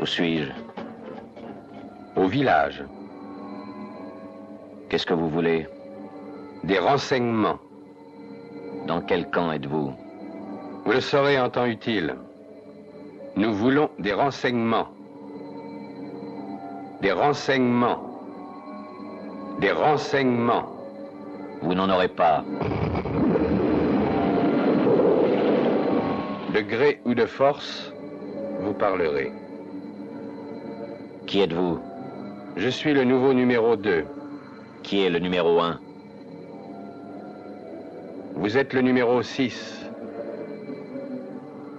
Où suis-je? Au village. Qu'est-ce que vous voulez? Des renseignements. Dans quel camp êtes-vous? Vous le saurez en temps utile. Nous voulons des renseignements. Des renseignements. Des renseignements. Vous n'en aurez pas. De gré ou de force, vous parlerez. Qui êtes-vous? Je suis le nouveau numéro 2. Qui est le numéro 1? Vous êtes le numéro 6.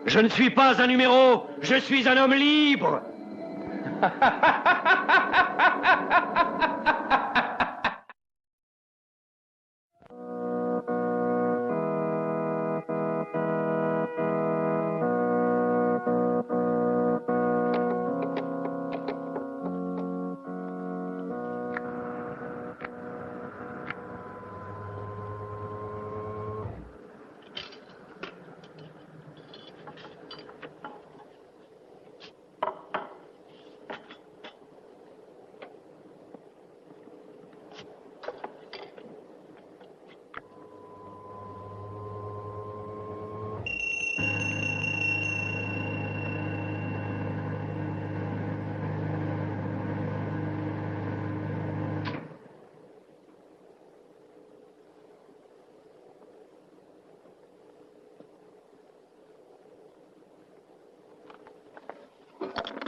Je ne suis pas un numéro, je suis un homme libre.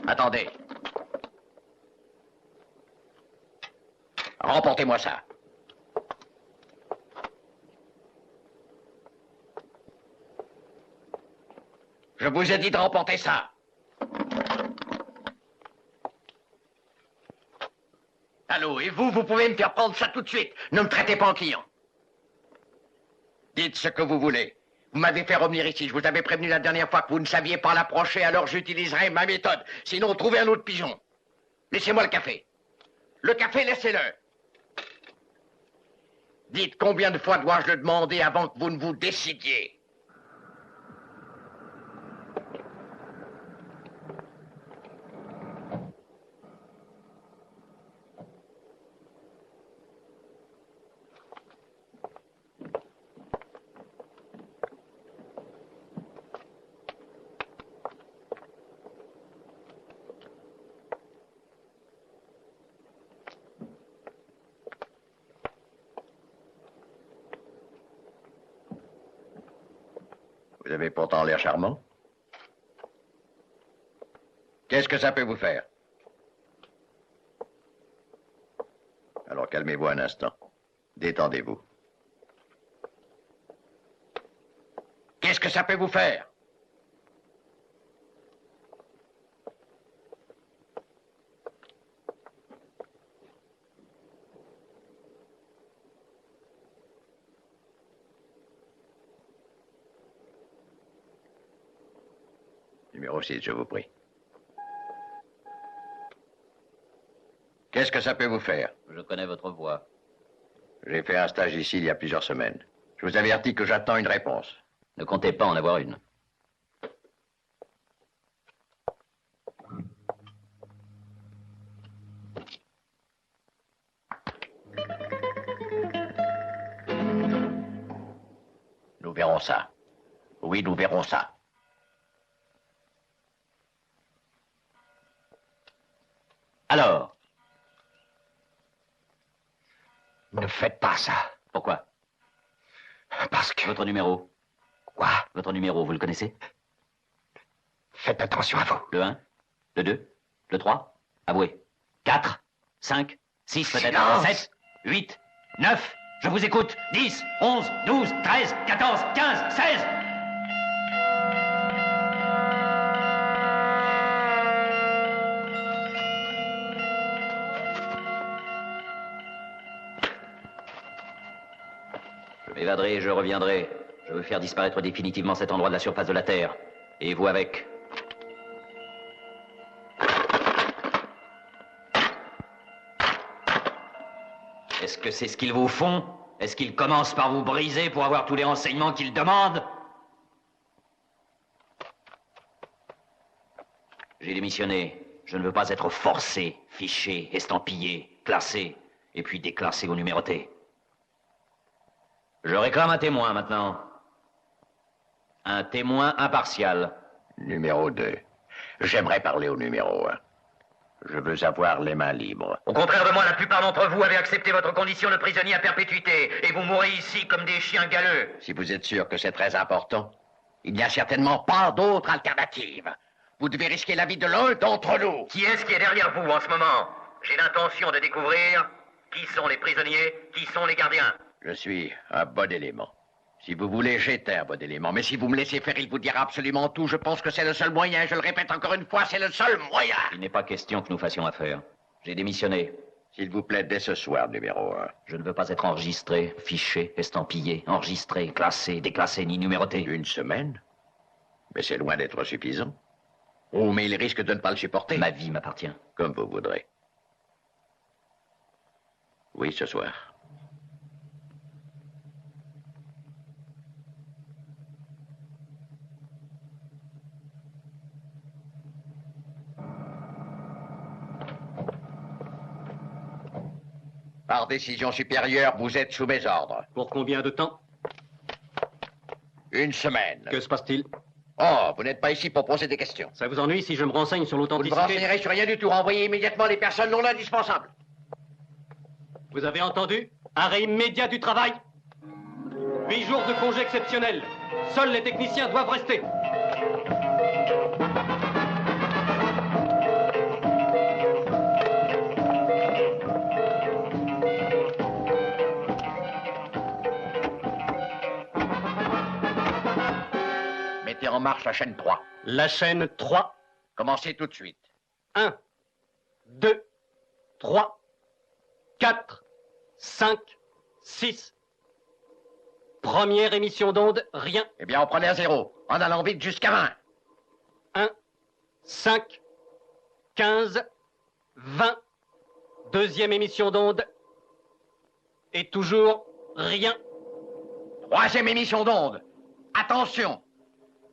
Attendez. Remportez-moi ça. Je vous ai dit de remporter ça. Allô, et vous pouvez me faire prendre ça tout de suite. Ne me traitez pas en client. Dites ce que vous voulez. Vous m'avez fait revenir ici. Je vous avais prévenu la dernière fois que vous ne saviez pas l'approcher, alors j'utiliserai ma méthode. Sinon, trouvez un autre pigeon. Laissez-moi le café. Le café, laissez-le. Dites combien de fois dois-je le demander avant que vous ne vous décidiez? Vous avez pourtant l'air charmant. Qu'est-ce que ça peut vous faire? Alors calmez-vous un instant. Détendez-vous. Qu'est-ce que ça peut vous faire? Numéro 6, je vous prie. Qu'est-ce que ça peut vous faire? Je connais votre voix. J'ai fait un stage ici il y a plusieurs semaines. Je vous avertis que j'attends une réponse. Ne comptez pas en avoir une. Nous verrons ça. Oui, nous verrons ça. Alors? Ne faites pas ça. Pourquoi? Parce que... Votre numéro? Quoi? Votre numéro, vous le connaissez? Faites attention à vous. Le 1, le 2, le 3, avouez. 4, 5, 6 peut-être, Silence. 7, 8, 9, je vous écoute. 10, 11, 12, 13, 14, 15, 16. Je m'évaderai et je reviendrai. Je veux faire disparaître définitivement cet endroit de la surface de la Terre. Et vous avec. Est-ce que c'est ce qu'ils vous font? Est-ce qu'ils commencent par vous briser pour avoir tous les renseignements qu'ils demandent? J'ai démissionné. Je ne veux pas être forcé, fiché, estampillé, classé, et puis déclassé ou numéroté. Je réclame un témoin maintenant. Un témoin impartial. Numéro 2. J'aimerais parler au numéro 1. Je veux avoir les mains libres. Au contraire de moi, la plupart d'entre vous avez accepté votre condition de prisonnier à perpétuité, et vous mourrez ici comme des chiens galeux. Si vous êtes sûr que c'est très important, il n'y a certainement pas d'autre alternative. Vous devez risquer la vie de l'un d'entre nous. Qui est-ce qui est derrière vous en ce moment? J'ai l'intention de découvrir qui sont les prisonniers, qui sont les gardiens. Je suis un bon élément. Si vous voulez, j'étais un bon élément. Mais si vous me laissez faire, il vous dira absolument tout. Je pense que c'est le seul moyen. Je le répète encore une fois, c'est le seul moyen. Il n'est pas question que nous fassions affaire. J'ai démissionné. S'il vous plaît, dès ce soir, numéro 1. Je ne veux pas être enregistré, fiché, estampillé, enregistré, classé, déclassé, ni numéroté. Une semaine? Mais c'est loin d'être suffisant. Oh, mais il risque de ne pas le supporter. Ma vie m'appartient. Comme vous voudrez. Oui, ce soir. Par décision supérieure, vous êtes sous mes ordres. Pour combien de temps? Une semaine. Que se passe-t-il? Oh, vous n'êtes pas ici pour poser des questions. Ça vous ennuie si je me renseigne sur Vous ne vous l'authenticité? renseignerez sur rien du tout. Renvoyez immédiatement les personnes non indispensables. Vous avez entendu? Arrêt immédiat du travail. 8 jours de congé exceptionnel. Seuls les techniciens doivent rester. Mettez en marche la chaîne 3. La chaîne 3. Commencez tout de suite. 1, 2, 3, 4, 5, 6. Première émission d'onde, rien. Eh bien, on prenait à 0, en allant vite jusqu'à 20. 1, 5, 15, 20. Deuxième émission d'onde. Et toujours rien. Troisième émission d'onde. Attention,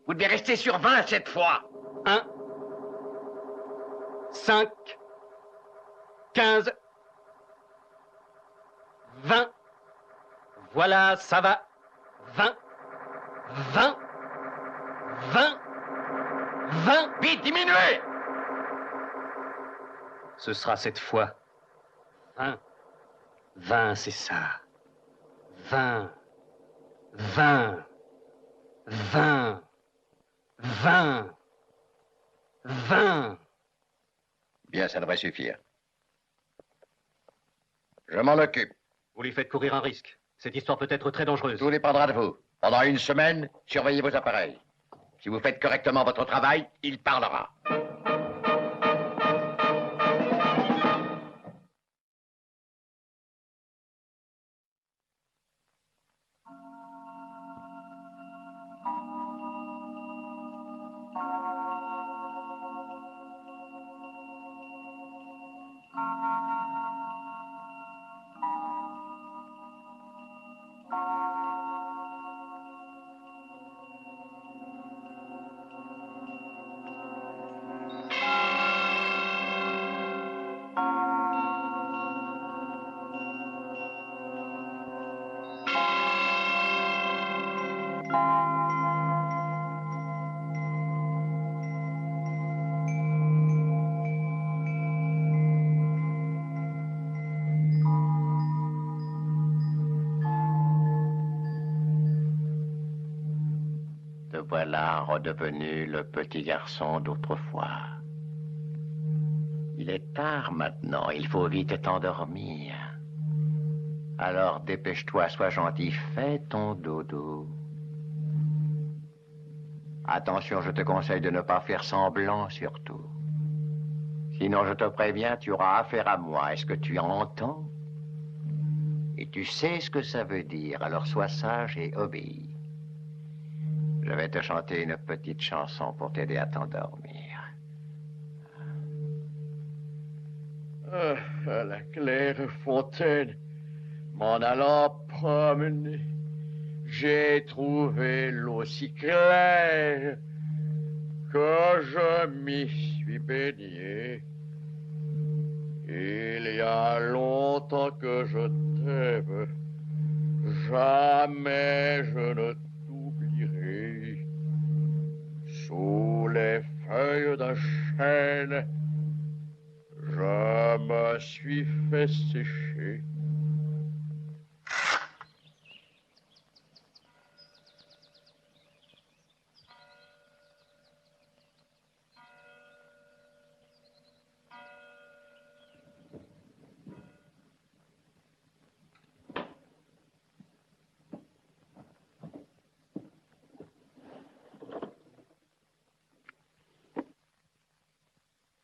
vous devez rester sur 20 cette fois. 1, 5, 15, 20. Voilà, ça va. 20, 20, 20, 20. Vite, diminuez. Ce sera cette fois. 20. 20, c'est ça. 20. 20. 20. 20. 20. Bien, ça devrait suffire. Je m'en occupe. Vous lui faites courir un risque. Cette histoire peut être très dangereuse. Tout dépendra de vous. Pendant une semaine, surveillez vos appareils. Si vous faites correctement votre travail, il parlera. Te voilà redevenu le petit garçon d'autrefois. Il est tard maintenant, il faut vite t'endormir. Alors dépêche-toi, sois gentil, fais ton dodo. Attention, je te conseille de ne pas faire semblant surtout. Sinon, je te préviens, tu auras affaire à moi. Est-ce que tu entends? Et tu sais ce que ça veut dire, alors sois sage et obéis. Je vais te chanter une petite chanson pour t'aider à t'endormir. À la claire fontaine, m'en allant promener, j'ai trouvé l'eau si claire que je m'y suis baigné. Il y a longtemps que je t'aime. Jamais je ne t'oublierai. Sous les feuilles d'un chêne, je me suis fait sécher.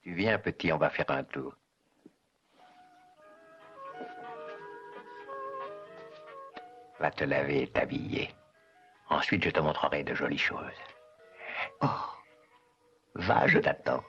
Tu viens, petit, on va faire un tour. Va te laver et t'habiller. Ensuite, je te montrerai de jolies choses. Oh, va, je t'attends.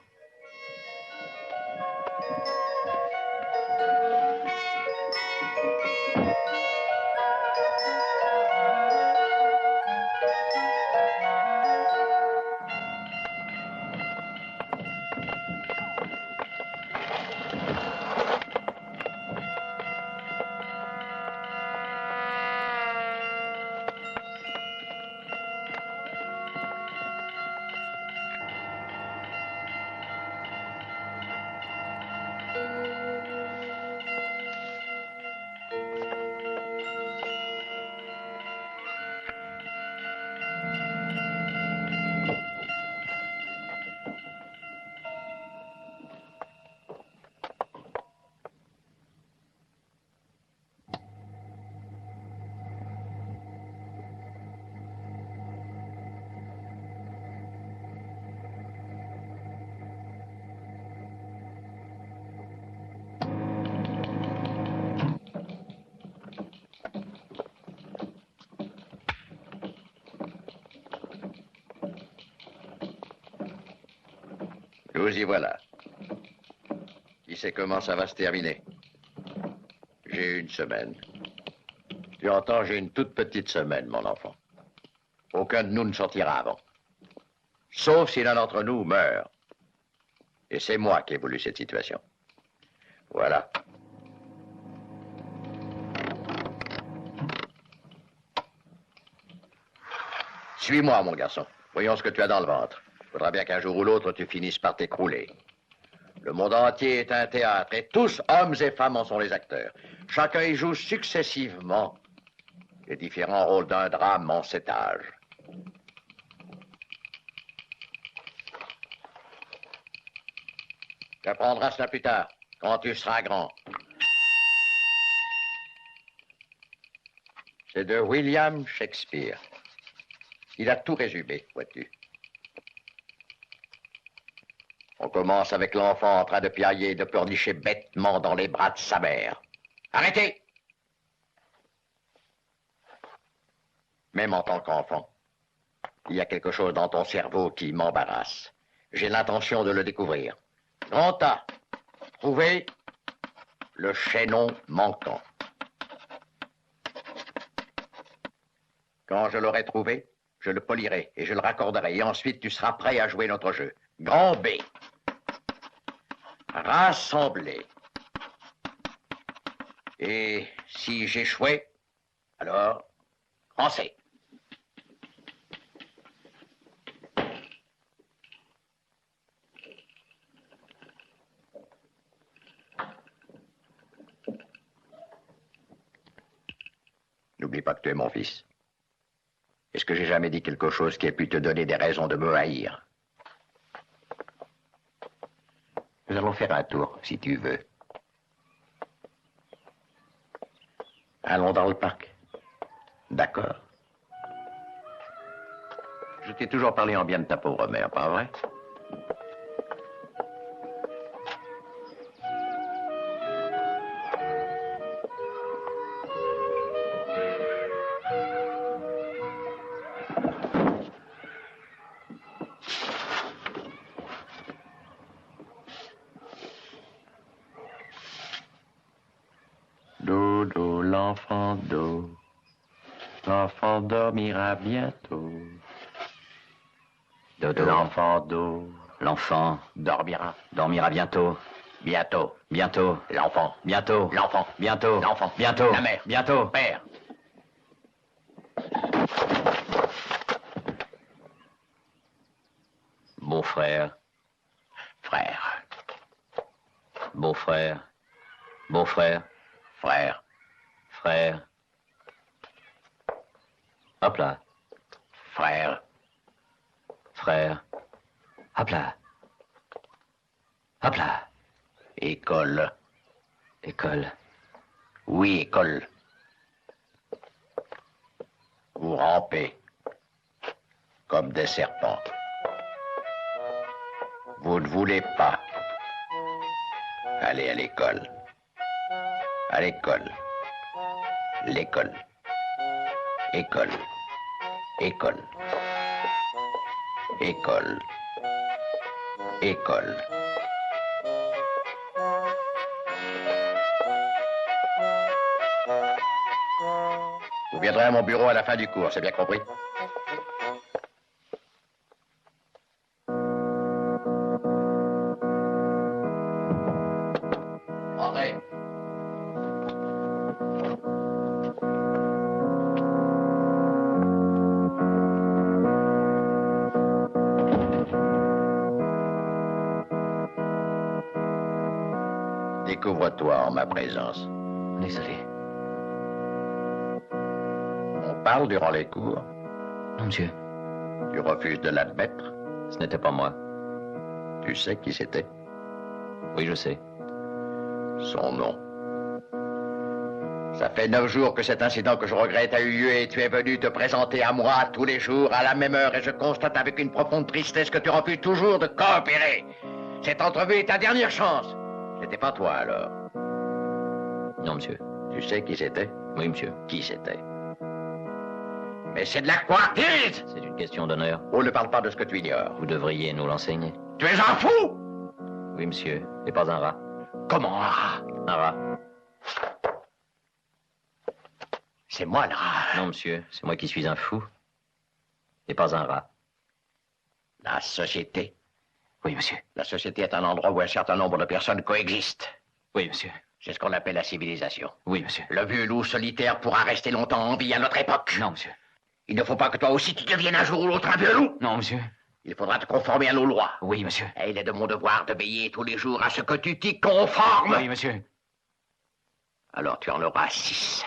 Nous y voilà. Qui sait comment ça va se terminer? J'ai une semaine. Tu entends, j'ai une toute petite semaine, mon enfant. Aucun de nous ne sortira avant. Sauf si l'un d'entre nous meurt. Et c'est moi qui ai voulu cette situation. Voilà. Suis-moi, mon garçon. Voyons ce que tu as dans le ventre. Il faudra bien qu'un jour ou l'autre, tu finisses par t'écrouler. Le monde entier est un théâtre et tous, hommes et femmes, en sont les acteurs. Chacun y joue successivement les différents rôles d'un drame en cet âge. Tu apprendras cela plus tard, quand tu seras grand. C'est de William Shakespeare. Il a tout résumé, vois-tu. On commence avec l'enfant en train de piailler et de pleurnicher bêtement dans les bras de sa mère. Arrêtez! Même en tant qu'enfant, il y a quelque chose dans ton cerveau qui m'embarrasse. J'ai l'intention de le découvrir. Grand A, trouver le chaînon manquant. Quand je l'aurai trouvé, je le polirai et je le raccorderai. Et ensuite, tu seras prêt à jouer notre jeu. Grand B. Rassembler. Et si j'échouais, alors, grand C. N'oublie pas que tu es mon fils. Est-ce que j'ai jamais dit quelque chose qui ait pu te donner des raisons de me haïr? Nous allons faire un tour, si tu veux. Allons dans le parc. D'accord. Je t'ai toujours parlé en bien de ta pauvre mère, pas vrai? Dodo, l'enfant d'eau. L'enfant dormira bientôt. Dodo, l'enfant d'eau. L'enfant dormira. dormira bientôt. Bientôt. Bientôt. L'enfant. Bientôt. L'enfant. Bientôt. L'enfant. Bientôt. La mère. Bientôt. Père. Beau-frère. Frère. Beau-frère. Beau-frère. Frère. Frère. Hop là. Frère. Frère. Hop là. Hop là. École. École. Oui, école. Vous rampez comme des serpents. Vous ne voulez pas aller à l'école. À l'école. L'école. École. École. École. École. Vous viendrez à mon bureau à la fin du cours, c'est bien compris? Entrez. Découvre-toi en ma présence. Désolé. On parle durant les cours. Non, monsieur. Tu refuses de l'admettre. Ce n'était pas moi. Tu sais qui c'était? Oui, je sais. Son nom. Ça fait 9 jours que cet incident que je regrette a eu lieu et tu es venu te présenter à moi tous les jours à la même heure et je constate avec une profonde tristesse que tu refuses toujours de coopérer. Cette entrevue est ta dernière chance. C'était pas toi alors. Non, monsieur. Tu sais qui c'était? Oui, monsieur. Qui c'était? Mais c'est de la couardise! C'est une question d'honneur. On ne parle pas de ce que tu ignores. Vous devriez nous l'enseigner. Tu es un fou! Oui, monsieur. Et pas un rat. Comment un rat? Un rat. C'est moi le rat. Non, monsieur. C'est moi qui suis un fou. Et pas un rat. La société. Oui, monsieur. La société est un endroit où un certain nombre de personnes coexistent. Oui, monsieur. C'est ce qu'on appelle la civilisation. Oui, monsieur. Le vieux loup solitaire pourra rester longtemps en vie à notre époque. Non, monsieur. Il ne faut pas que toi aussi tu deviennes un jour ou l'autre un vieux loup. Non, monsieur. Il faudra te conformer à nos lois. Oui, monsieur. Et il est de mon devoir de veiller tous les jours à ce que tu t'y conformes. Oui, monsieur. Alors tu en auras 6.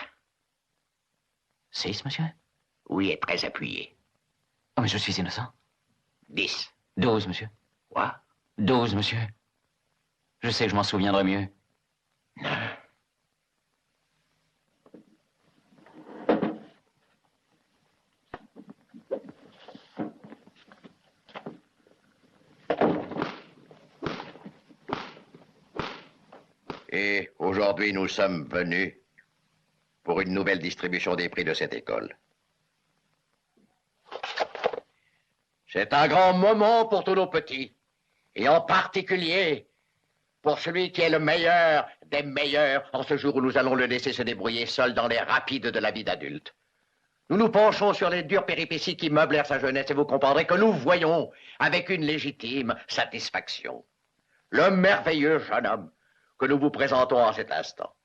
6, monsieur? Oui, et très appuyé. Oh, mais je suis innocent. 10. 12, monsieur. Quoi? 12, monsieur. Je sais que je m'en souviendrai mieux. Et aujourd'hui, nous sommes venus pour une nouvelle distribution des prix de cette école. C'est un grand moment pour tous nos petits, et en particulier pour celui qui est le meilleur des meilleurs en ce jour où nous allons le laisser se débrouiller seul dans les rapides de la vie d'adulte. Nous nous penchons sur les dures péripéties qui meublèrent sa jeunesse et vous comprendrez que nous voyons avec une légitime satisfaction le merveilleux jeune homme que nous vous présentons en cet instant.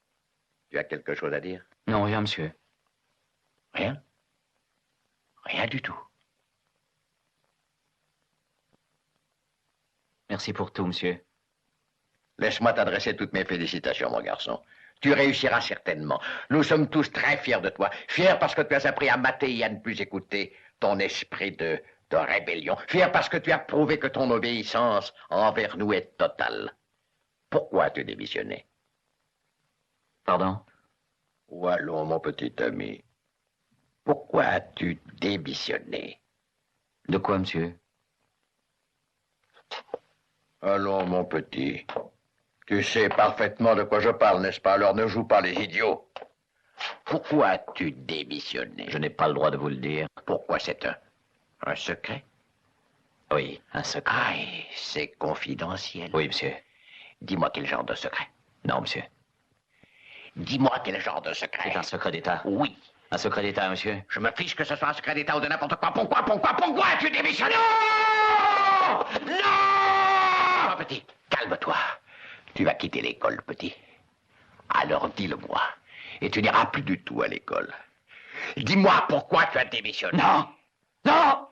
Tu as quelque chose à dire? Non, rien, monsieur. Rien? Rien du tout. Merci pour tout, monsieur. Laisse-moi t'adresser toutes mes félicitations, mon garçon. Tu réussiras certainement. Nous sommes tous très fiers de toi. Fiers parce que tu as appris à mater et à ne plus écouter ton esprit de rébellion. Fiers parce que tu as prouvé que ton obéissance envers nous est totale. Pourquoi as-tu démissionné? Pardon? Où allons, mon petit ami? Pourquoi as-tu démissionné? De quoi, monsieur? Allons, mon petit. Tu sais parfaitement de quoi je parle, n'est-ce pas? Alors ne joue pas les idiots. Pourquoi as-tu démissionné? Je n'ai pas le droit de vous le dire. Pourquoi c'est un secret? Oui, un secret. Ah, c'est confidentiel. Oui, monsieur. Dis-moi quel genre de secret. Non, monsieur. Dis-moi quel genre de secret. C'est un secret d'État. Oui. Un secret d'État, monsieur. Je me fiche que ce soit un secret d'État ou de n'importe quoi. Pourquoi as-tu démissionné? Non! Non! Tu vas quitter l'école, petit. Alors dis-le-moi. Et tu n'iras plus du tout à l'école. Dis-moi pourquoi tu as démissionné. Non! Non!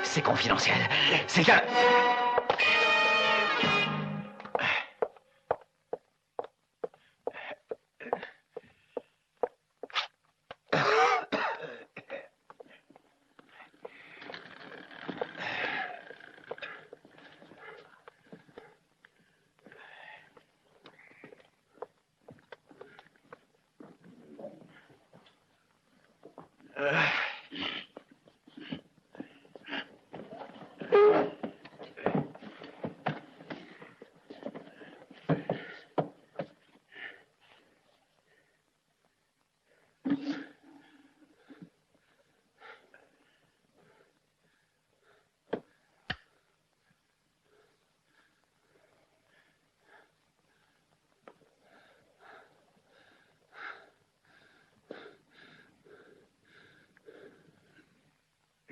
C'est confidentiel. C'est que...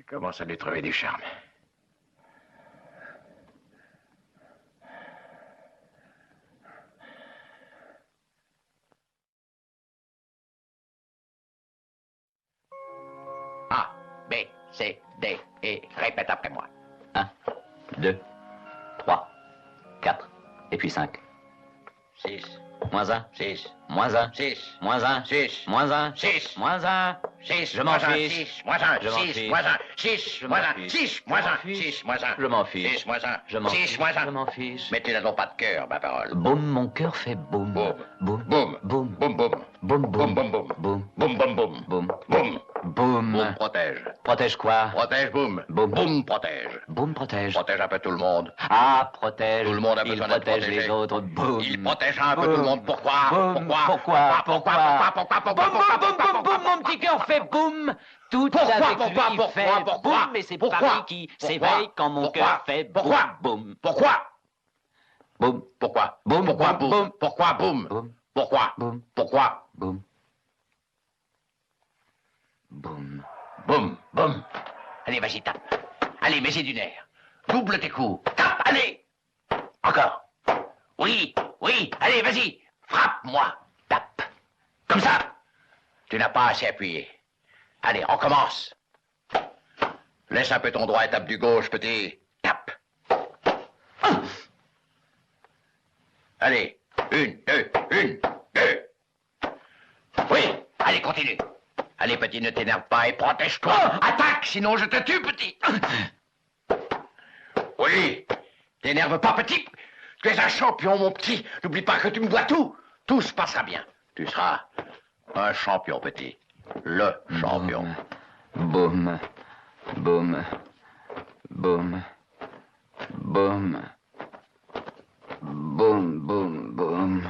Commence à lui trouver du charme. A, B, C, D, E. Répète après moi. 1, 2, 3, 4, et puis 5. 6, Moins 1, 6, moins 1, 6, moins 1, 6, moins 1, 6, moins 1. 6, Je m'en moins un, fiche. 6, moins 1, Je m'en 6, fiche. moins 1, 6, Je moins m'en 1, fiche. 6, Je moins m'en 1, fiche. 6, moins 1. Je m'en fiche. 6, moins 1, Je m'en 6, fiche. moins 1. Je m'en fiche. Mais tu n'as donc pas de cœur, ma parole. Boum, mon cœur fait boum. Boum. Boum. Boum. Boum. Boum, boum. Boum, Boum, boum. boum, boum. Boum. Boum, boum, boum. Boum. Boum. Boum. Boum protège. Protège quoi? Protège, boum. Boum. Boum protège. Boum protège. Protège un peu tout le monde. Ah, protège. Tout le monde a Il besoin d'être protège protégé. les autres. Boum. Il protège un peu Boum. tout le monde. Pourquoi? Boum. Pourquoi? Pourquoi? Pourquoi? Pourquoi? Boum, boum, boum, boum, boum, mon petit cœur fait boum. Tout Pourquoi, avec pourquoi, lui pourquoi, fait pourquoi, boum, mais c'est pourquoi, Paris qui pourquoi, s'éveille quand mon pourquoi, cœur fait boum, pourquoi, boum, Pourquoi? boum, Pourquoi? Boum, Pourquoi? boum, Boum. boum. Pourquoi? Boum. boum, Pourquoi? boum, Pourquoi? boum, boum. Boum, boum. Allez, vas-y, tape. Allez, mets-y du nerf. Double tes coups. Tape, allez. Encore. Oui, oui, allez, vas-y. Frappe-moi. Tape. Comme ça. Tu n'as pas assez appuyé. Allez, on commence. Laisse un peu ton droit et tape du gauche, petit. Tape. Allez, 1, 2, 1, 2. Oui, allez, continue. Allez, petit, ne t'énerve pas et protège-toi. Attaque, sinon je te tue, petit. Oui, t'énerve pas, petit. Tu es un champion, mon petit. N'oublie pas que tu me dois tout. Tout se passera bien. Tu seras un champion, petit. Le champion. Boum, boum, boum, boum, boum, boum, boum,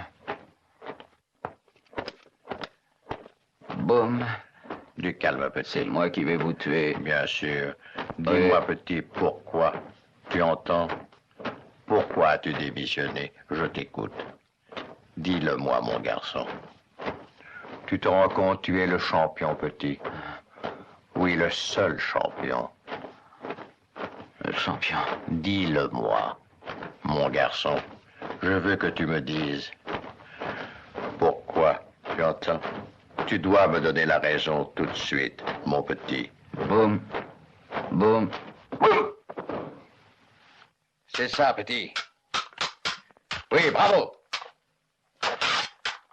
boum. Du calme, petit. C'est moi qui vais vous tuer. Bien sûr. Dis-moi, petit, pourquoi? Tu entends? Pourquoi as-tu démissionné? Je t'écoute. Dis-le-moi, mon garçon. Tu te rends compte, tu es le champion, petit. Oui, le seul champion. Le champion. Dis-le-moi, mon garçon. Je veux que tu me dises. Pourquoi? Tu entends? Tu dois me donner la raison tout de suite, mon petit. Boum, boum. Boum! C'est ça, petit. Oui, bravo.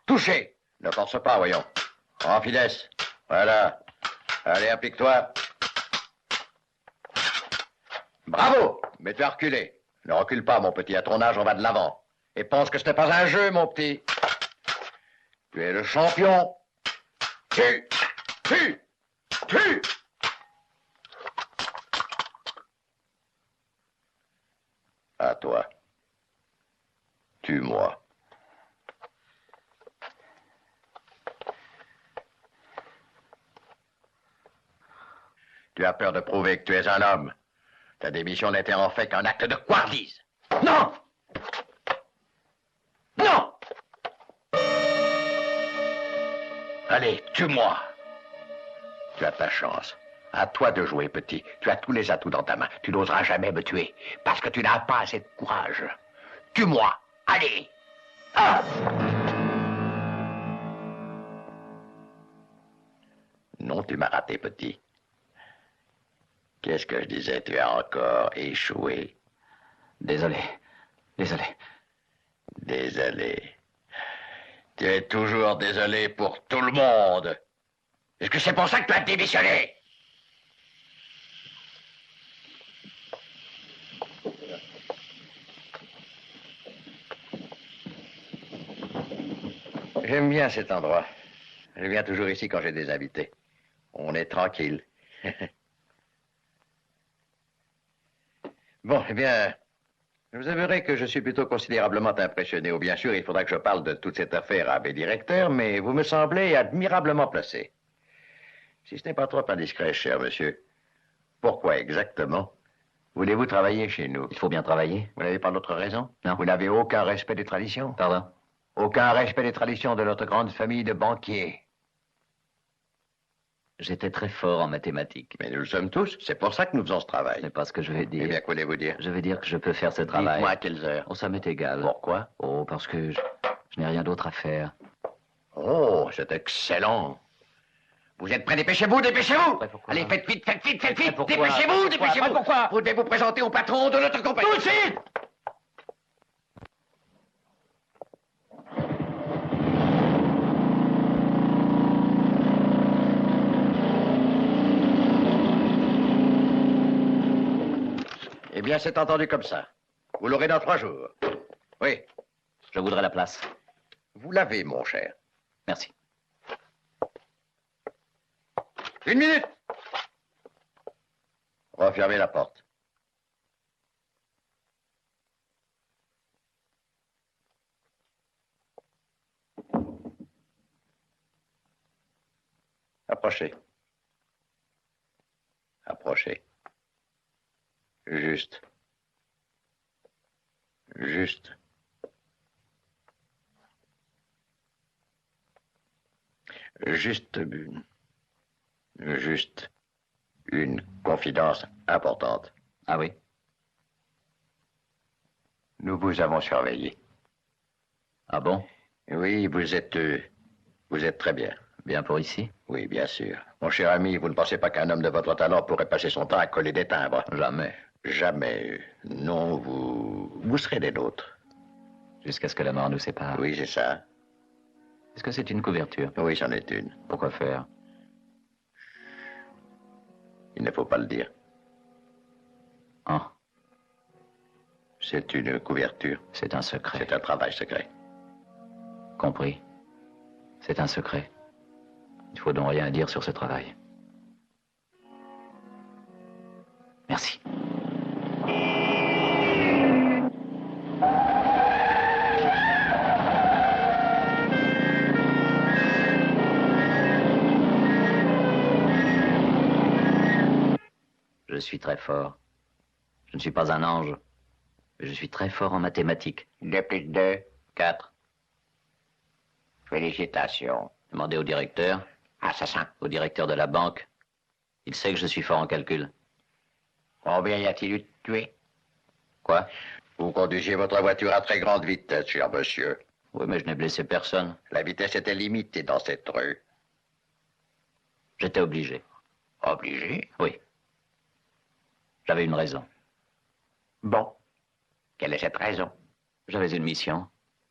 Touché. Ne force pas, voyons. En finesse. Voilà. Allez, applique-toi. Bravo. Mais tu as reculé. Ne recule pas, mon petit. À ton âge, on va de l'avant. Et pense que ce n'est pas un jeu, mon petit. Tu es le champion. Tu. À toi. Tue-moi. Tu as peur de prouver que tu es un homme. Ta démission n'était en fait qu'un acte de couardise. Non! Non! Allez, tue-moi. Tu as ta chance. À toi de jouer, petit. Tu as tous les atouts dans ta main. Tu n'oseras jamais me tuer, parce que tu n'as pas assez de courage. Tue-moi. Allez. Ah! Non, tu m'as raté, petit. Qu'est-ce que je disais? Tu as encore échoué. Désolé. Désolé. Désolé. Tu es toujours désolé pour tout le monde. Est-ce que c'est pour ça que tu as démissionné? J'aime bien cet endroit. Je viens toujours ici quand j'ai des invités. On est tranquille. Bon, eh bien, je vous avouerai que je suis plutôt considérablement impressionné. Ou bien sûr, il faudra que je parle de toute cette affaire à mes directeurs, mais vous me semblez admirablement placé. Si ce n'est pas trop indiscret, cher monsieur, pourquoi exactement voulez-vous travailler chez nous? Il faut bien travailler. Vous n'avez pas d'autre raison? Non. Vous n'avez aucun respect des traditions? Pardon? Aucun respect des traditions de notre grande famille de banquiers. J'étais très fort en mathématiques. Mais nous le sommes tous. C'est pour ça que nous faisons ce travail. Ce n'est pas ce que je vais dire. Eh bien, que voulez-vous dire? Je vais dire que je peux faire ce travail. Dites-moi à quelles heures. Oh, ça m'est égal. Pourquoi? Oh, parce que je n'ai rien d'autre à faire. Oh, c'est excellent. Vous êtes prêts? Dépêchez-vous, dépêchez-vous! Ouais, pourquoi? Allez, faites vite, faites vite, faites vite! Pourquoi? Dépêchez-vous, Pourquoi? dépêchez-vous! Pourquoi? Vous devez vous présenter au patron de notre compagnie. Tout de suite! Eh bien, c'est entendu comme ça. Vous l'aurez dans 3 jours. Oui, Je voudrais la place. vous l'avez, mon cher. Merci. 1 minute! Refermez la porte. Approchez. Approchez. Juste. Juste. Juste une confidence importante. Ah oui? Nous vous avons surveillé. Ah bon? Oui, vous êtes très bien. Bien pour ici? Oui, bien sûr. Mon cher ami, vous ne pensez pas qu'un homme de votre talent pourrait passer son temps à coller des timbres? Jamais. Jamais. Non, vous serez des nôtres. Jusqu'à ce que la mort nous sépare. Oui, c'est ça. Est-ce que c'est une couverture? Oui, c'en est une. Pourquoi faire? Il ne faut pas le dire. Ah, C'est une couverture. c'est un secret. C'est un travail secret. Compris. C'est un secret. Il faut donc rien dire sur ce travail. Merci. Je suis très fort. Je ne suis pas un ange, mais je suis très fort en mathématiques. 2 plus 2, 4. Félicitations. Demandez au directeur, Assassin. au directeur de la banque. Il sait que je suis fort en calcul. Combien y a-t-il eu de tués? Quoi? Vous conduisiez votre voiture à très grande vitesse, cher monsieur. Oui, mais je n'ai blessé personne. La vitesse était limitée dans cette rue. J'étais obligé. Obligé? Oui. J'avais une raison. Bon. Quelle est cette raison? J'avais une mission.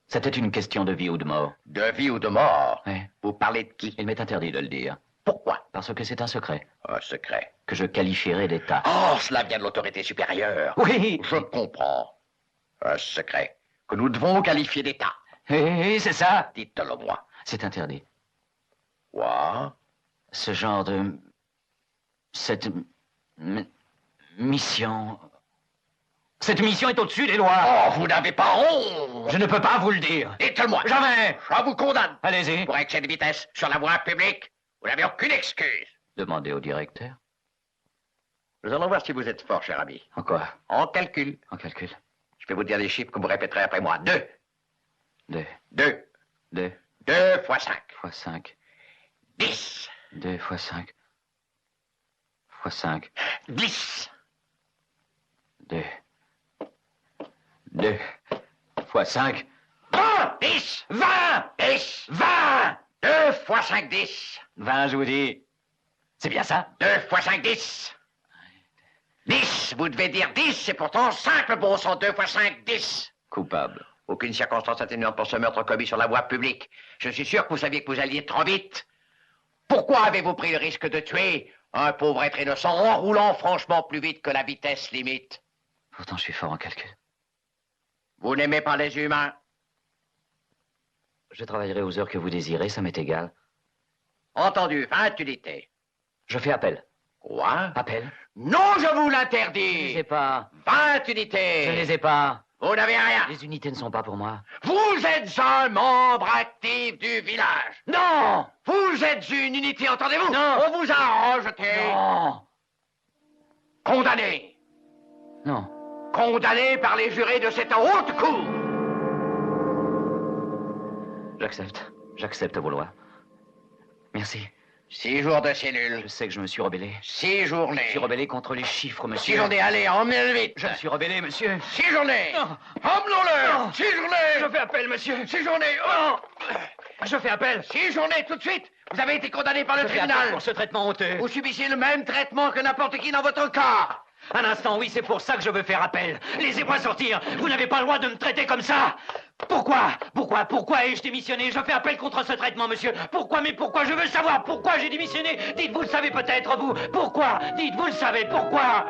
C'était une question de vie ou de mort. De vie ou de mort? Oui. Vous parlez de qui? Il m'est interdit de le dire. Pourquoi? Parce que c'est un secret. Un secret. Que je qualifierais d'État. Oh, cela vient de l'autorité supérieure. Oui. Je comprends. Un secret que nous devons qualifier d'État. Oui, c'est ça. Dites-le moi. C'est interdit. Quoi? Ce genre de... Cette... mission... Cette mission est au-dessus des lois. Oh, vous n'avez pas honte! Je ne peux pas vous le dire. Dites-le moi. Jamais. Je vous condamne. Allez-y. Pour excès de vitesse sur la voie publique, vous n'avez aucune excuse. Demandez au directeur. Nous allons voir si vous êtes fort, cher ami. En quoi? En calcul. En calcul. Je vais vous dire les chiffres que vous répéterez après moi. 2. 2. 2. 2. 2 fois 5. Fois 5. 10. 2 fois 5. Fois 5. 10. 2. 2. Fois 5. 20. 10. 20! 10. 20! 2 fois 5, 10. 20, je vous dis. C'est bien ça? 2 fois 5, 10. 10. Vous devez dire 10, c'est pourtant 5 le bon sang. 2 fois 5, 10. Coupable. Aucune circonstance atténuante pour ce meurtre commis sur la voie publique. Je suis sûr que vous saviez que vous alliez trop vite. Pourquoi avez-vous pris le risque de tuer un pauvre être innocent en roulant franchement plus vite que la vitesse limite? Pourtant, je suis fort en calcul. Vous n'aimez pas les humains? Je travaillerai aux heures que vous désirez, ça m'est égal. Entendu, 20 unités. Je fais appel. Quoi? Appel? Non, je vous Je l'interdis. les ai pas. 20 unités. Je ne les ai pas. Vous n'avez rien. Les unités ne sont pas pour moi. Vous êtes un membre actif du village. Non! Vous êtes une unité, entendez-vous? Non. On vous a rejeté. Non! Condamné. Non. Condamné par les jurés de cette haute cour. J'accepte. J'accepte vos lois. Merci. 6 jours de cellule. Je sais que je me suis rebellé. 6 journées. Je me suis rebellé contre les chiffres, 6 monsieur. journées, allez, emmenez-le vite. Je me suis rebellé, monsieur. 6 journées. Non. Emmenons-le. Non. 6 journées. Je fais appel, monsieur. 6 journées. Oh. Je fais appel. 6 journées, tout de suite. Vous avez été condamné par le Je fais appel tribunal. pour ce traitement honteux. Vous subissez le même traitement que n'importe qui dans votre cas. Un instant, oui, c'est pour ça que je veux faire appel. Laissez-moi sortir. Vous n'avez pas le droit de me traiter comme ça. Pourquoi ai-je démissionné? Je fais appel contre ce traitement, monsieur. Mais pourquoi? Je veux savoir pourquoi j'ai démissionné. Dites, vous le savez peut-être, vous. Pourquoi? Dites, vous le savez, pourquoi?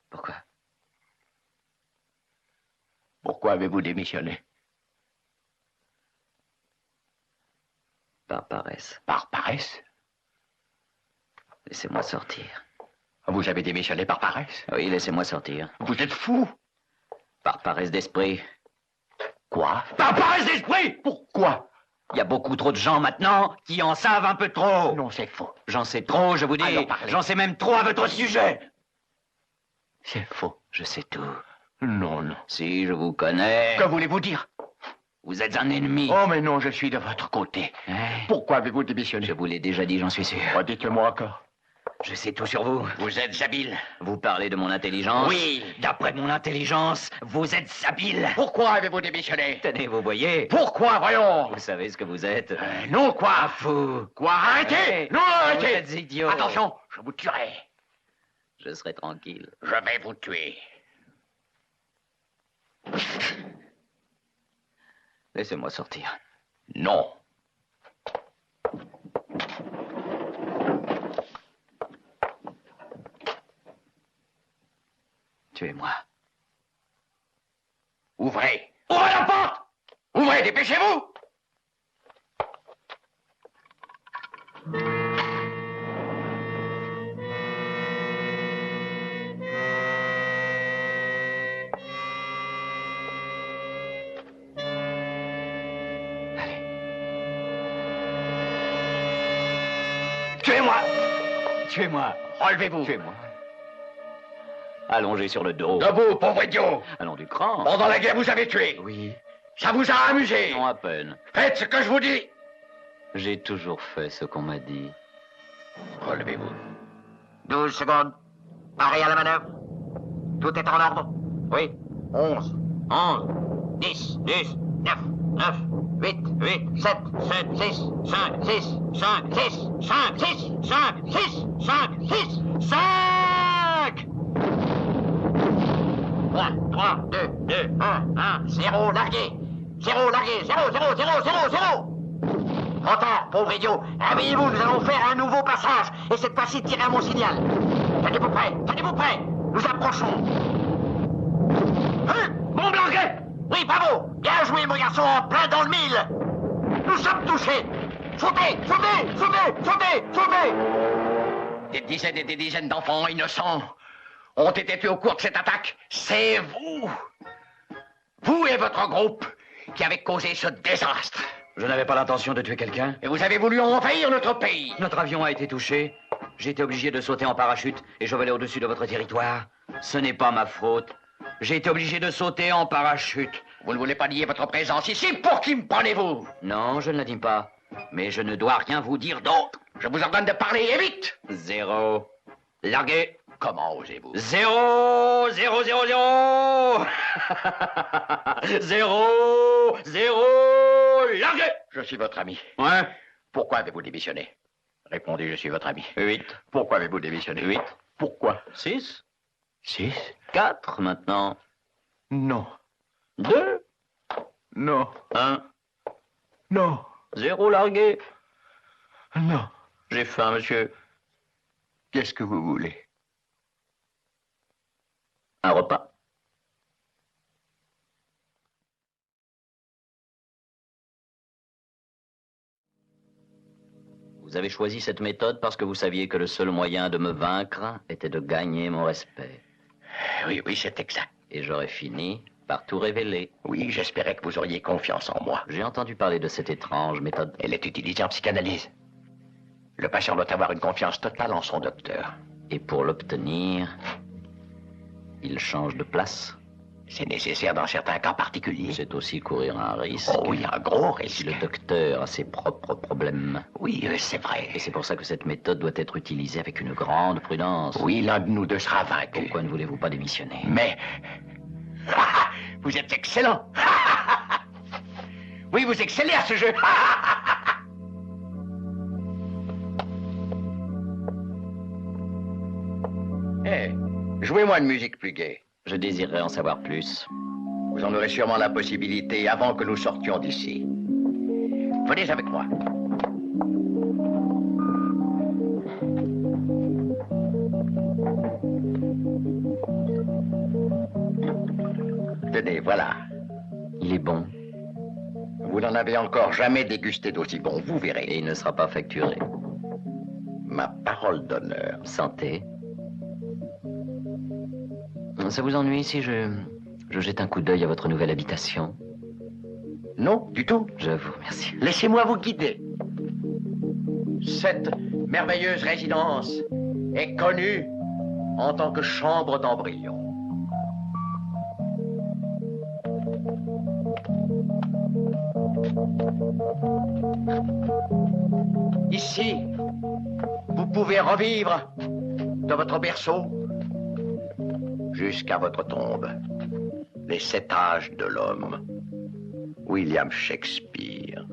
Pourquoi? Pourquoi avez-vous démissionné? Par paresse. Par paresse? Laissez-moi sortir. Vous avez démissionné par paresse? Oui, laissez-moi sortir. Vous êtes fou. Par paresse d'esprit. Quoi? Par paresse d'esprit! Pourquoi? Il y a beaucoup trop de gens maintenant qui en savent un peu trop. Non, c'est faux. J'en sais trop, je vous dis. Alors, parlez. J'en sais même trop à votre sujet. C'est faux. Je sais tout. Non, non. Si, je vous connais. Que voulez-vous dire? Vous êtes un ennemi. Oh, mais non, je suis de votre côté. Hein? Pourquoi avez-vous démissionné? Je vous l'ai déjà dit, j'en suis sûr. Redites-le-moi encore. Je sais tout sur vous. Vous êtes habile. Vous parlez de mon intelligence? Oui. D'après mon intelligence, vous êtes habile. Pourquoi avez-vous démissionné? Tenez, vous voyez. Pourquoi, voyons? Vous savez ce que vous êtes. Non, quoi? Un fou. Quoi? Arrêtez! Ouais. Non, Vous arrêtez! êtes idiot. Attention, je vous tuerai. Je serai tranquille. Je vais vous tuer. Laissez-moi sortir. Non. Tuez-moi. Ouvrez. Ouvrez la porte! Ouvrez, dépêchez-vous! Allez. Tuez-moi! Tuez-moi. Relevez-vous. Tuez-moi. Allongé sur le dos. Debout, pauvre idiot! Allons du cran. Pendant la guerre, vous avez tué. Oui. Ça vous a amusé. Non, à peine. Faites ce que je vous dis. J'ai toujours fait ce qu'on m'a dit. Relevez-vous. 12 secondes. Arrêt à la manœuvre. Tout est en ordre. Oui. 11. 10, 10, 9, 9, 8, 8, 7, 7, 6, 5, 6, 5, 6, 5, 6, 5, 6, 5, 6, 5! 3, 2, 2, 1, 0, largué. 0, largué. 0, 0, 0, 0, 0. Trop tard, pauvre idiot. Réveillez-vous, nous allons faire un nouveau passage. Et cette fois-ci, tirez à mon signal. Tenez-vous prêt, tenez-vous prêt. Nous approchons. Hein? Bon Blanquet! Oui, bravo. Bien joué, mon garçon, en plein dans le mille. Nous sommes touchés. Sautez, sautez, sautez, sautez, sautez. Des dizaines et des dizaines d'enfants innocents ont été tués au cours de cette attaque. C'est vous. Vous et votre groupe qui avez causé ce désastre. Je n'avais pas l'intention de tuer quelqu'un. Et vous avez voulu envahir notre pays. Notre avion a été touché. J'ai été obligé de sauter en parachute et je volais au-dessus de votre territoire. Ce n'est pas ma faute. J'ai été obligé de sauter en parachute. Vous ne voulez pas nier votre présence ici. Pour qui me prenez-vous? Non, je ne la dis pas. Mais je ne dois rien vous dire d'autre. Je vous ordonne de parler et vite. 0. Larguez. Comment osez-vous? 0, 0, 0, 0. 0, 0, larguez. Je suis votre ami. Ouais. Pourquoi avez-vous démissionné? Répondez, je suis votre ami. 8. Pourquoi avez-vous démissionné? 8. Pourquoi? 6. 6? 4 maintenant. Non. 2. Non. 1. Non. 0 largué. Non. J'ai faim, monsieur. Qu'est-ce que vous voulez? Un repas. Vous avez choisi cette méthode parce que vous saviez que le seul moyen de me vaincre était de gagner mon respect. Oui, oui, c'est exact. Et j'aurais fini par tout révéler. Oui, j'espérais que vous auriez confiance en moi. J'ai entendu parler de cette étrange méthode. Elle est utilisée en psychanalyse. Le patient doit avoir une confiance totale en son docteur. Et pour l'obtenir, il change de place. C'est nécessaire dans certains cas particuliers. C'est aussi courir un risque. Oh oui, un gros Si risque. le docteur a ses propres problèmes. Oui, c'est vrai. Et c'est pour ça que cette méthode doit être utilisée avec une grande prudence. Oui, l'un de nous deux sera vaincu. Pourquoi ne voulez-vous pas démissionner? Mais... vous êtes excellent. Oui, vous excellez à ce jeu. Eh, jouez-moi une musique plus gaie. Je désirerais en savoir plus. Vous en aurez sûrement la possibilité avant que nous sortions d'ici. Venez avec moi. Tenez, voilà. Il est bon Vous n'en avez encore jamais dégusté d'aussi bon, vous et verrez. il ne sera pas facturé. Ma parole d'honneur. Santé. Ça vous ennuie si je jette un coup d'œil à votre nouvelle habitation? Non, du tout. Je vous remercie. Laissez-moi vous guider. Cette merveilleuse résidence est connue en tant que chambre d'embryon. Ici, vous pouvez revivre de votre berceau jusqu'à votre tombe. Les 7 âges de l'homme. William Shakespeare.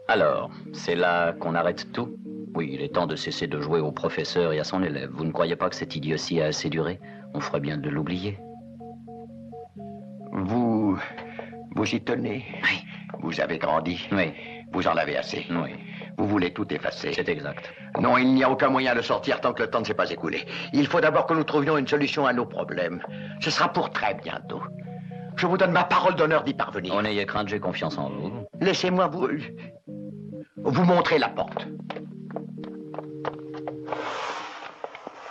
Alors, c'est là qu'on arrête tout? Oui, il est temps de cesser de jouer au professeur et à son élève. Vous ne croyez pas que cette idiotie a assez duré? On ferait bien de l'oublier. Vous y tenez. Oui. Vous avez grandi. Oui, Vous en avez assez. oui, Vous voulez tout effacer. c'est exact. Non, il n'y a aucun moyen de sortir tant que le temps ne s'est pas écoulé. Il faut d'abord que nous trouvions une solution à nos problèmes. Ce sera pour très bientôt. Je vous donne ma parole d'honneur d'y parvenir. Oh, n'ayez crainte, j'ai confiance en vous. Laissez-moi vous montrer la porte.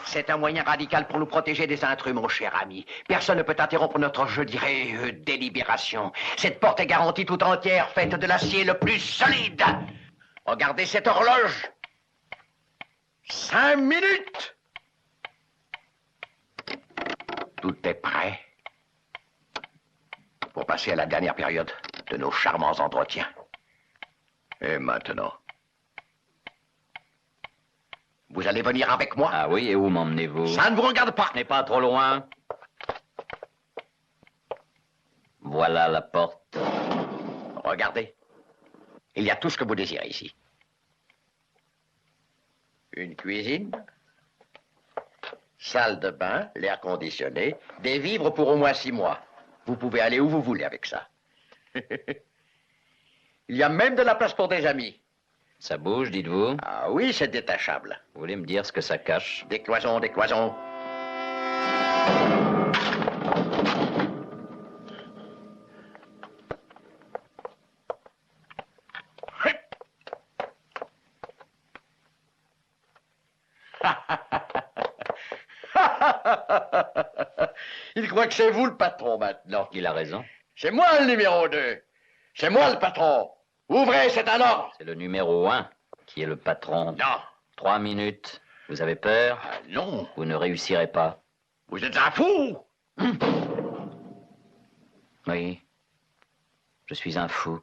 C'est un moyen radical pour nous protéger des intrus, mon cher ami. Personne ne peut interrompre notre, je dirais, délibération. Cette porte est garantie tout entière, faite de l'acier le plus solide. Regardez cette horloge. 5 minutes. Tout est prêt pour passer à la dernière période de nos charmants entretiens. Et maintenant, vous allez venir avec moi. Ah oui, et où m'emmenez-vous? Ça ne vous regarde pas. Ce n'est pas trop loin. Voilà la porte. Regardez. Il y a tout ce que vous désirez ici. Une cuisine, Salle de bain, l'air conditionné, des vivres pour au moins 6 mois. Vous pouvez aller où vous voulez avec ça. Il y a même de la place pour des amis. Ça bouge, dites-vous? Ah oui, c'est détachable. Vous voulez me dire ce que ça cache? Des cloisons, des cloisons. Il croit que c'est vous le patron maintenant. Il a raison. C'est moi le numéro 2. C'est moi le patron. Ouvrez, c'est un ordre. C'est le numéro 1 qui est le patron. Non. 3 minutes. Vous avez peur? Ah, non. Vous ne réussirez pas. Vous êtes un fou. Oui. Je suis un fou.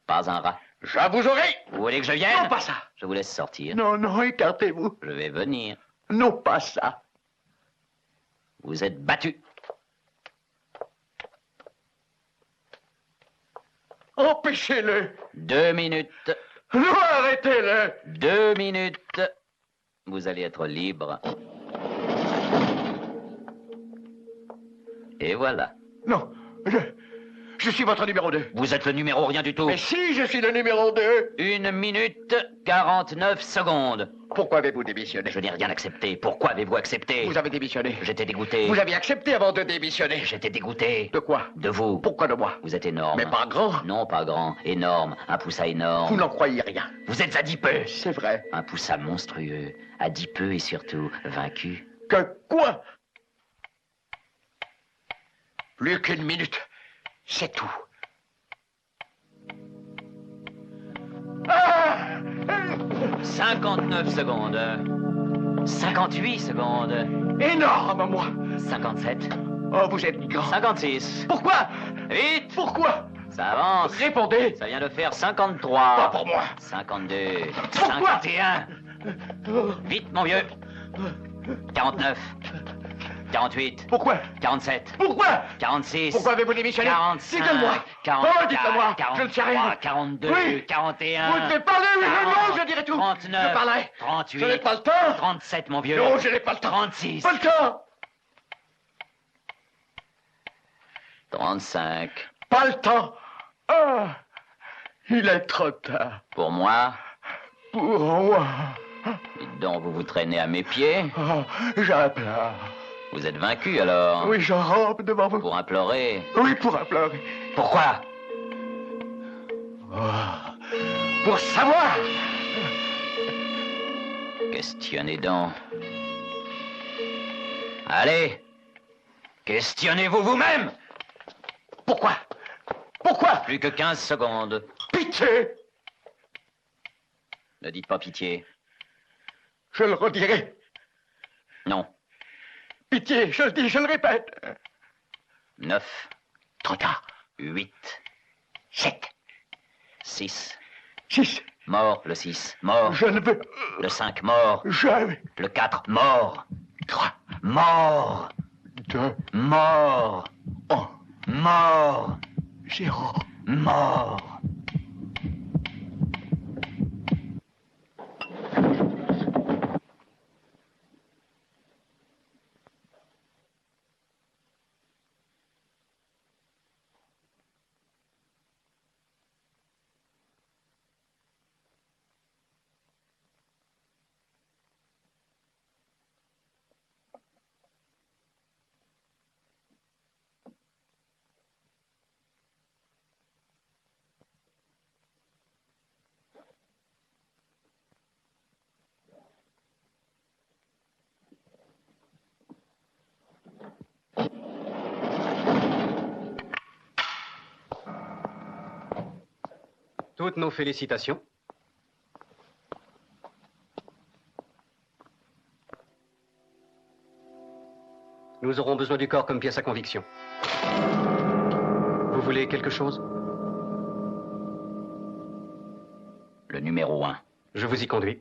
Pas un rat. Je vous aurai. Vous voulez que je vienne? Non, pas ça. Je vous laisse sortir. Non, non, écartez-vous. Je vais venir. Non, pas ça. Vous êtes battu. Empêchez-le. 2 minutes. Non, arrêtez-le. 2 minutes. Vous allez être libre. Et voilà. Non, je suis votre numéro 2. Vous êtes le numéro rien du tout. Mais si, je suis le numéro 2. 1 minute 49 secondes. Pourquoi avez-vous démissionné? Je n'ai rien accepté. Pourquoi avez-vous accepté? Vous avez démissionné. J'étais dégoûté. Vous avez accepté avant de démissionner. J'étais dégoûté. De quoi? De vous. Pourquoi de moi? Vous êtes énorme. Mais pas grand. Non, pas grand. Énorme. Un poussa énorme. Vous n'en croyez rien. Vous êtes adipeux. C'est vrai. Un poussa monstrueux. Adipeux et surtout vaincu. Que quoi? Plus qu'1 minute. C'est tout. Ah! 59 secondes. 58 secondes. Énorme, moi. 57. Oh, vous êtes grand. 56. Pourquoi? Vite. Pourquoi? Ça avance. Répondez. Ça vient de faire 53. Pas pour moi. 52. Pourquoi? 51. Vite, mon vieux. 49. 48. Pourquoi? 47. Pourquoi? 46. Pourquoi avez-vous démissionné? 45. Dites-le-moi. 44, Oh, dites-le-moi. Je ne sais rien. 42. Oui. 41. Vous devez parler, oui, 40, non, je dirai tout. 39. Je parlerai. 38. Je n'ai pas le temps. 37, mon vieux. Non, je n'ai pas le temps. 36. Pas le temps. 35. Pas le temps. Ah, il est trop tard. Pour moi, Pour moi. dites donc, vous vous traînez à mes pieds. Oh, j'implore. Vous êtes vaincu, alors. Oui, je rampe devant vous. Pour implorer. Oui, pour implorer. Pourquoi? Oh, pour savoir. Questionnez donc. Allez, questionnez-vous vous-même. Pourquoi? Pourquoi? Plus que 15 secondes. Pitié. Ne dites pas pitié. Je le redirai. Non. Pitié, je le dis, je le répète. 9, Trop tard. 8, 7, 6. 6. Mort, le 6. Mort. Je ne veux Le 5. Mort. jamais. Le 4. Mort. 3, Mort. 2, Mort. 1, Mort. 0. Mort. Toutes nos félicitations. Nous aurons besoin du corps comme pièce à conviction. Vous voulez quelque chose? Le numéro 1. Je vous y conduis.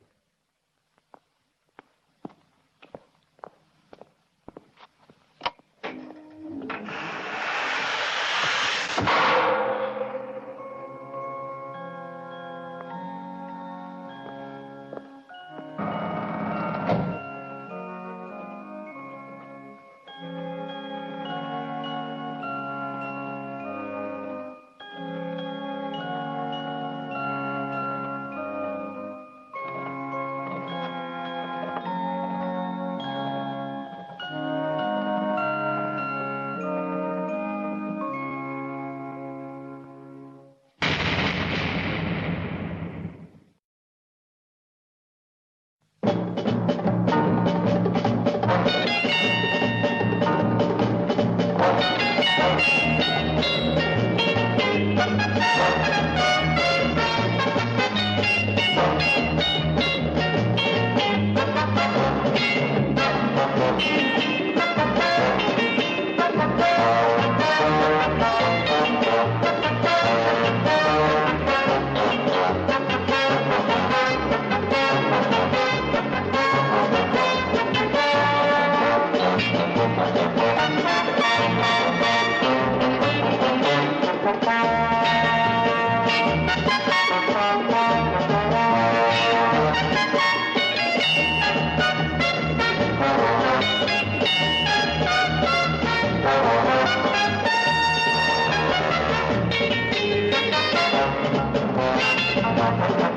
Thank you.